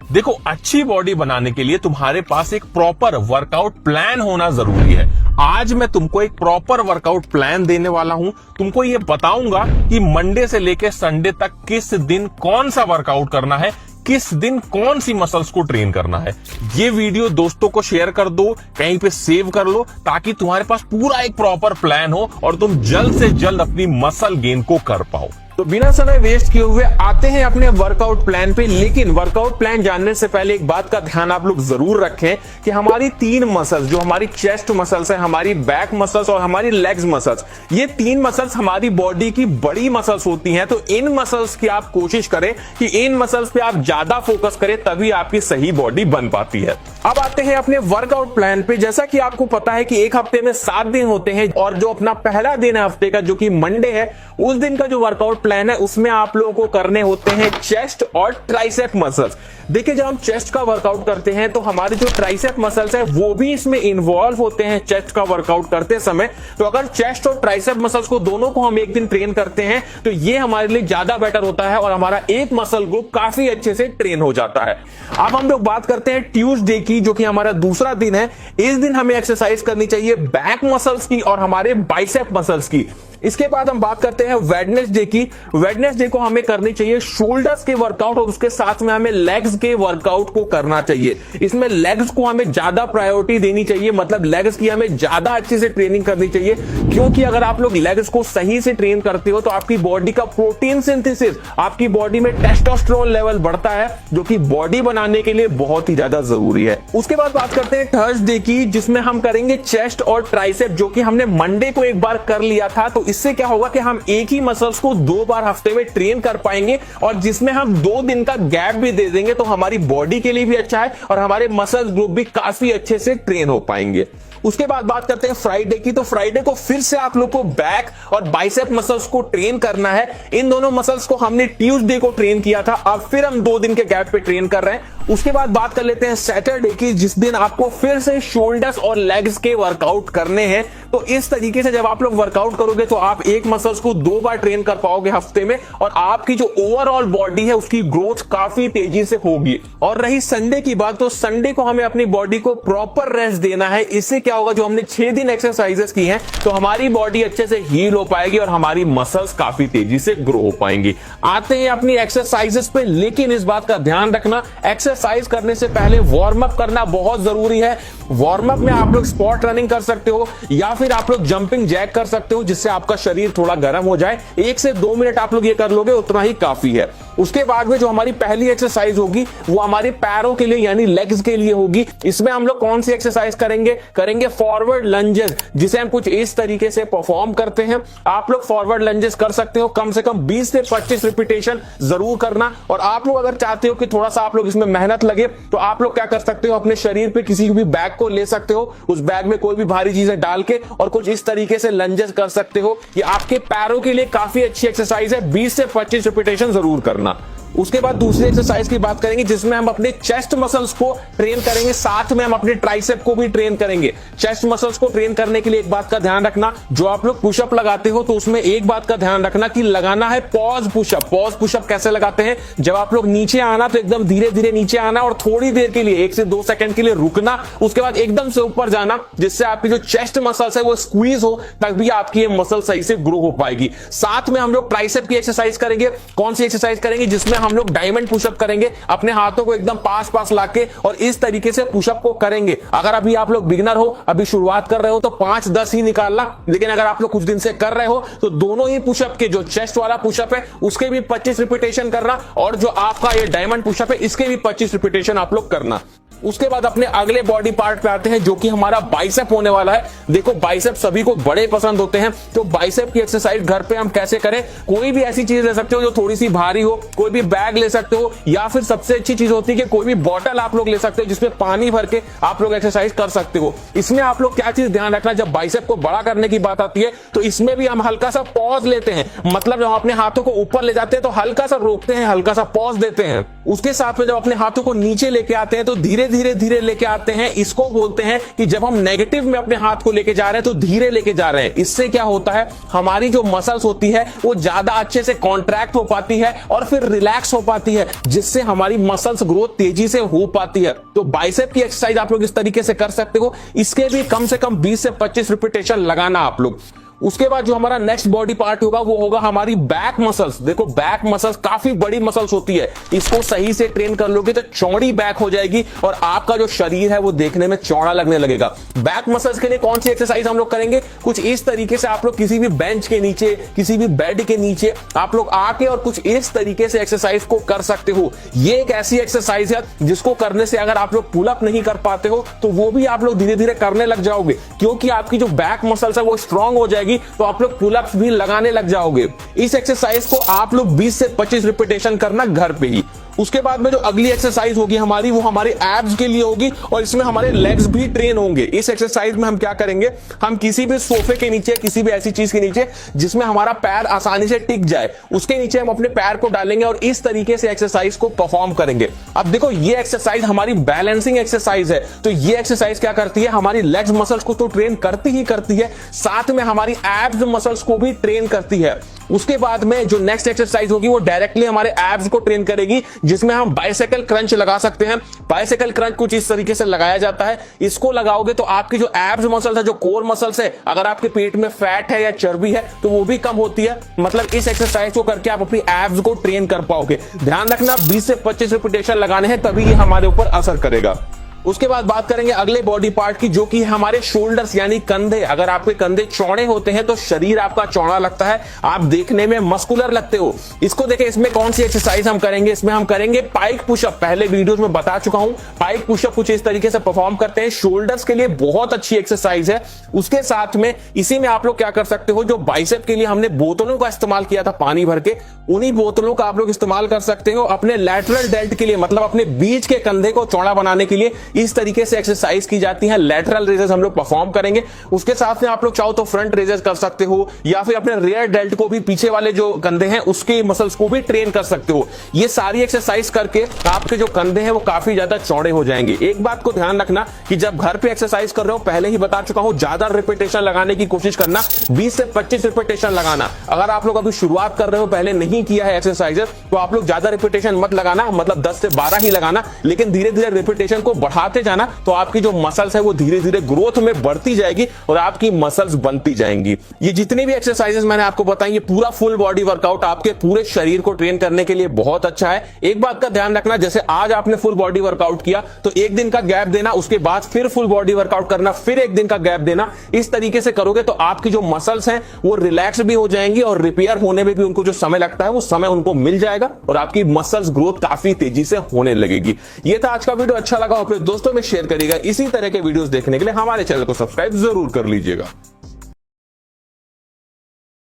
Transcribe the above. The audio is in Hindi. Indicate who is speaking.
Speaker 1: देखो, अच्छी बॉडी बनाने के लिए तुम्हारे पास एक प्रॉपर वर्कआउट प्लान होना जरूरी है। आज मैं तुमको एक प्रॉपर वर्कआउट प्लान देने वाला हूं। तुमको ये बताऊंगा कि मंडे से लेकर संडे तक किस दिन कौन सा वर्कआउट करना है, किस दिन कौन सी मसल्स को ट्रेन करना है। ये वीडियो दोस्तों को शेयर कर दो, कहीं पे सेव कर लो, ताकि तुम्हारे पास पूरा एक प्रॉपर प्लान हो और तुम जल्द से जल्द अपनी मसल गेन को कर पाओ।
Speaker 2: तो बिना समय वेस्ट किए हुए आते हैं अपने वर्कआउट प्लान पे। लेकिन वर्कआउट प्लान जानने से पहले एक बात का ध्यान आप लोग जरूर रखें कि हमारी तीन मसल्स, जो हमारी चेस्ट मसल्स है, हमारी बैक मसल्स और हमारी लेग्स मसल्स, ये तीन मसल्स हमारी बॉडी की बड़ी मसल्स होती हैं। तो इन मसल्स की आप कोशिश करें कि इन मसल्स पे आप ज्यादा फोकस करें, तभी आपकी सही बॉडी बन पाती है। अब आते हैं अपने वर्कआउट प्लान पे। जैसा कि आपको पता है कि एक हफ्ते में 7 दिन होते हैं और जो अपना पहला दिन है हफ्ते का, जो कि मंडे है, उस दिन का जो वर्कआउट प्लान है उसमें आप लोगों को करने होते हैं चेस्ट और ट्राइसेप मसल्स। देखिए, जब हम चेस्ट का वर्कआउट करते हैं तो हमारे जो ट्राइसेप मसल्स है वो भी इसमें इन्वॉल्व होते हैं चेस्ट का वर्कआउट करते समय। तो अगर चेस्ट और ट्राइसेप मसल्स को दोनों को हम एक दिन ट्रेन करते हैं तो ये हमारे लिए ज्यादा बेटर होता है और हमारा एक मसल ग्रुप काफी अच्छे से ट्रेन हो जाता है। अब हम लोग बात करते हैं ट्यूसडे की, जो कि हमारा दूसरा दिन है। इस दिन हमें एक्सरसाइज करनी चाहिए बैक मसल्स की और हमारे बाइसेप मसल्स की। इसके बाद हम बात करते हैं वेडनेसडे की। वेडनेसडे को हमें करनी चाहिए शोल्डर्स के वर्कआउट और उसके साथ में हमें लेग्स के वर्कआउट को करना चाहिए। इसमें लेग्स को हमें ज्यादा प्रायोरिटी देनी चाहिए, मतलब लेग्स की हमें ज्यादा अच्छे से ट्रेनिंग करनी चाहिए, क्योंकि अगर आप लोग लेग्स को सही से ट्रेन करते हो तो आपकी बॉडी का प्रोटीन सिंथेसिस, आपकी बॉडी में टेस्टोस्टेरोन लेवल बढ़ता है, जो कि बॉडी बनाने के लिए बहुत ही ज्यादा जरूरी है। उसके बाद बात करते हैं थर्सडे की, जिसमें हम करेंगे चेस्ट और ट्राइसेप, जो कि हमने मंडे को एक बार कर लिया था। तो इससे क्या होगा कि हम एक ही मसल्स को 2 बार हफ्ते में ट्रेन कर पाएंगे और जिसमें हम 2 दिन का गैप भी दे देंगे, तो हमारी बॉडी के लिए भी अच्छा है और हमारे मसल ग्रुप भी काफी अच्छे से ट्रेन हो पाएंगे। उसके बाद बात करते हैं फ्राइडे की। तो फ्राइडे को फिर से आप लोग को बैक और बाइसेप मसल्स को ट्रेन करना है। इन दोनों मसल्स को हमने ट्यूसडे को ट्रेन किया था, अब फिर हम 2 दिन के गैप पे ट्रेन कर रहे हैं। उसके बाद बात कर लेते हैं सैटरडे की, जिस दिन आपको फिर से शोल्डर्स और लेग्स के वर्कआउट करने हैं। तो इस तरीके से जब आप लोग वर्कआउट करोगे तो आप एक मसल्स को 2 बार ट्रेन कर पाओगे हफ्ते में और आपकी जो ओवरऑल बॉडी है उसकी ग्रोथ काफी तेजी से होगी। और रही संडे की बात, तो संडे को हमें अपनी बॉडी को प्रॉपर रेस्ट देना है। इससे क्या होगा, जो हमने 6 दिन एक्सरसाइजेस की हैं तो हमारी बॉडी अच्छे से हील हो पाएगी और हमारी मसल्स काफी तेजी से ग्रो हो पाएंगी। आते हैं अपनी एक्सरसाइजेस पे, लेकिन इस बात का ध्यान रखना, एक्सरसाइज करने से पहले वार्म अप करना बहुत जरूरी है। वार्म अप में आप लोग स्पॉट रनिंग कर सकते हो या फिर आप लोग जंपिंग जैक कर सकते हो, जिससे आपका शरीर थोड़ा गर्म हो जाए। 1 से 2 मिनट आप लोग ये कर लोगे, उतना ही काफी है। उसके बाद में जो हमारी पहली एक्सरसाइज होगी वो हमारे पैरों के लिए यानी लेग्स के लिए होगी। इसमें हम लोग कौन सी एक्सरसाइज करेंगे फॉरवर्ड लंजेस, जिसे हम कुछ इस तरीके से परफॉर्म करते हैं। आप लोग फॉरवर्ड लंजेस कर सकते हो, कम से कम 20 से 25 रिपीटेशन जरूर करना। और आप लोग अगर चाहते हो कि थोड़ा सा आप लोग इसमें मेहनत लगे तो आप लोग क्या कर सकते हो, अपने शरीर पे किसी भी बैग को ले सकते हो, उस बैग में कोई भी भारी चीजें डाल के और कुछ इस तरीके से लंजेस कर सकते हो। ये आपके पैरों के लिए काफी अच्छी एक्सरसाइज है। 20 से 25 रिपीटेशन जरूर करना। उसके बाद दूसरी एक्सरसाइज की बात करेंगे, जिसमें हम अपने चेस्ट मसल्स को ट्रेन करेंगे, साथ में हम अपने ट्राइसेप को भी ट्रेन करेंगे। चेस्ट मसल्स को ट्रेन करने के लिए एक बात का ध्यान रखना, जो आप लोग पुशअप लगाते हो तो उसमें एक बात का ध्यान रखना कि लगाना है पॉज पुशअप। पॉज पुशअप कैसे लगाते हैं, जब आप लोग नीचे आना तो एकदम धीरे धीरे नीचे आना और थोड़ी देर के लिए 1 से 2 सेकंड के लिए रुकना, उसके बाद एकदम से ऊपर जाना, जिससे आपकी जो चेस्ट मसल्स है वो स्क्वीज हो, तभी आपकी ये मसल सही से ग्रो हो पाएगी। साथ में हम लोग ट्राइसेप की एक्सरसाइज करेंगे। कौन सी एक्सरसाइज करेंगे, जिसमें हम लोग डायमंड पुशअप करेंगे, अपने हाथों को एकदम पास लाके और इस तरीके से पुशअप को करेंगे। अगर अभी आप लोग बिगिनर हो, अभी शुरुआत कर रहे हो तो 5-10 ही निकालना, लेकिन अगर आप लोग कुछ दिन से कर रहे हो तो दोनों ही पुशअप के, जो चेस्ट वाला पुशअप है उसके भी 25 रिपीटेशन करना और जो आपका ये डायमंड पुशअप है इसके भी 25 रिपीटेशन आप लोग करना। उसके बाद अपने अगले बॉडी पार्ट पे आते हैं, जो कि हमारा बाइसेप होने वाला है। देखो, बाइसेप सभी को बड़े पसंद होते हैं, तो बाइसेप की एक्सरसाइज घर पे हम कैसे करें। कोई भी ऐसी चीज ले सकते हो जो थोड़ी सी भारी हो, कोई भी बैग ले सकते हो, या फिर सबसे अच्छी चीज होती है कि कोई भी बॉटल आप लोग ले सकते हो जिसमें पानी भर के आप लोग एक्सरसाइज कर सकते हो। इसमें आप लोग क्या चीज ध्यान रखना, जब बाइसेप को बड़ा करने की बात आती है तो इसमें भी हम हल्का सा पॉज लेते हैं, मतलब जब हम अपने हाथों को ऊपर ले जाते हैं तो हल्का सा रोकते हैं, हल्का सा पॉज देते हैं। उसके साथ में जब अपने हाथों को नीचे लेके आते हैं तो धीरे धीरे धीरे लेके आते हैं। इसको बोलते हैं कि जब हम नेगेटिव में अपने हाथ को लेके जा रहे हैं तो धीरे लेके जा रहे हैं। इससे क्या होता है, हमारी जो मसल्स होती है वो ज्यादा अच्छे से कॉन्ट्रैक्ट हो पाती है और फिर रिलैक्स हो पाती है, जिससे हमारी मसल्स ग्रोथ तेजी से हो पाती है। तो बाइसेप की एक्सरसाइज आप लोग इस तरीके से कर सकते हो। इसके भी कम से कम 20 से 25 रिपीटेशन लगाना आप लोग। उसके बाद जो हमारा नेक्स्ट बॉडी पार्ट होगा वो होगा हमारी बैक मसल्स। देखो बैक मसल्स काफी बड़ी मसल्स होती है, इसको सही से ट्रेन कर लोगे तो चौड़ी बैक हो जाएगी और आपका जो शरीर है वो देखने में चौड़ा लगने लगेगा। बैक मसल्स के लिए कौन सी एक्सरसाइज हम लोग करेंगे, कुछ इस तरीके से आप लोग किसी भी बेंच के नीचे, किसी भी बेड के नीचे आप लोग आके और कुछ इस तरीके से एक्सरसाइज को कर सकते हो। ये एक ऐसी एक्सरसाइज है जिसको करने से अगर आप लोग पुल अप नहीं कर पाते हो तो वो भी आप लोग धीरे धीरे करने लग जाओगे, क्योंकि आपकी जो बैक मसल्स है वो स्ट्रांग हो जाएगी, तो आप लोग पुल अप्स भी लगाने लग जाओगे। इस एक्सरसाइज को आप लोग 20 से 25 रिपीटेशन करना घर पे ही। उसके बाद में जो अगली एक्सरसाइज होगी हमारी वो हमारे एब्स के लिए होगी और इसमें हमारे लेग्स भी ट्रेन होंगे। इस एक्सरसाइज में हम क्या करेंगे, हम किसी भी सोफे के नीचे, किसी भी ऐसी चीज के नीचे जिसमें हमारा पैर आसानी से टिक जाए, उसके नीचे हम अपने पैर को डालेंगे और इस तरीके से एक्सरसाइज को परफॉर्म करेंगे। अब देखो ये एक्सरसाइज हमारी बैलेंसिंग एक्सरसाइज है, तो ये एक्सरसाइज क्या करती है, हमारी लेग्स मसल्स को तो ट्रेन करती ही करती है, साथ में हमारी एब्स मसल्स को भी ट्रेन करती है। उसके बाद में जो नेक्स्ट एक्सरसाइज होगी वो डायरेक्टली हमारे एब्स को ट्रेन करेगी, जिसमें हम बाइसाइकिल क्रंच लगा सकते हैं। बाइसाइकिल क्रंच कुछ इस तरीके से लगाया जाता है। इसको लगाओगे तो आपकी जो एब्स मसल्स है, जो कोर मसल्स है, अगर आपके पेट में फैट है या चर्बी है तो वो भी कम होती है। मतलब इस एक्सरसाइज को करके आप अपनी एब्स को ट्रेन कर पाओगे। ध्यान रखना 20 से 25 रिपीटेशन लगाने हैं, तभी ये हमारे ऊपर असर करेगा। उसके बाद बात करेंगे अगले बॉडी पार्ट की, जो कि हमारे शोल्डर्स यानी कंधे। अगर आपके कंधे चौड़े होते हैं तो शरीर आपका चौड़ा लगता है, आप देखने में मस्कुलर लगते हो। इसको देखें, इसमें कौन सी एक्सरसाइज हम करेंगे, इसमें हम करेंगे पाइक पुशअप। पहले वीडियोस में बता चुका हूं, पाइक पुशअप कुछ इस तरीके से परफॉर्म करते हैं। शोल्डर्स के लिए बहुत अच्छी एक्सरसाइज है। उसके साथ में इसी में आप लोग क्या कर सकते हो, जो बाइसेप के लिए हमने बोतलों का इस्तेमाल किया था पानी भर के, उन्हीं बोतलों का आप लोग इस्तेमाल कर सकते हो अपने लैटरल डेल्ट के लिए, मतलब अपने बीच के कंधे को चौड़ा बनाने के लिए। इस तरीके से एक्सरसाइज की जाती है। लैटरल रेजेस हम लोग परफॉर्म करेंगे। उसके साथ में आप लोग चाहो तो फ्रंट रेजेस कर सकते हो, या फिर अपने रियर डेल्ट को भी, पीछे वाले जो कंधे हैं उसके मसल्स को भी ट्रेन कर सकते हो। ये सारी एक्सरसाइज करके आपके जो कंधे हैं वो काफी ज्यादा चौड़े हो जाएंगे। एक बात को ध्यान रखना कि जब घर पे एक्सरसाइज कर रहे हो, पहले ही बता चुका हूं, ज्यादा रिपीटेशन लगाने की कोशिश करना, 20 से 25 रिपीटेशन लगाना। अगर आप लोग अभी शुरुआत कर रहे हो, पहले नहीं किया है एक्सरसाइजेस, तो आप लोग ज्यादा रिपीटेशन मत लगाना, मतलब 10 से 12 ही लगाना, लेकिन धीरे धीरे रिपीटेशन को बढ़ाते जाना, तो आपकी जो मसल्स है वो धीरे धीरे ग्रोथ में बढ़ती जाएगी और आपकी मसल्स बनती जाएंगी। ये जितनी भी एक्सरसाइजेस मैंने आपको बताई, ये पूरा फुल बॉडी वर्कआउट आपके पूरे शरीर को ट्रेन करने के लिए बहुत अच्छा है। एक बात का ध्यान रखना, जैसे आज आपने फुल बॉडी वर्कआउट किया तो एक दिन का गैप देना, उसके बाद फिर फुल बॉडी वर्कआउट करना, फिर एक दिन का गैप देना। इस तरीके से करोगे तो आपकी जो मसल्स हैं वो रिलैक्स भी हो जाएंगी और रिपेयर होने में भी उनको जो समय लगता है वो समय उनको मिल जाएगा और आपकी मसल्स ग्रोथ काफी तेजी से होने लगेगी। ये था आज का वीडियो। अच्छा लगा अपने दोस्तों में शेयर करिएगा। इसी तरह के वीडियोस देखने के लिए हमारे चैनल को सब्सक्राइब जरूर कर लीजिएगा।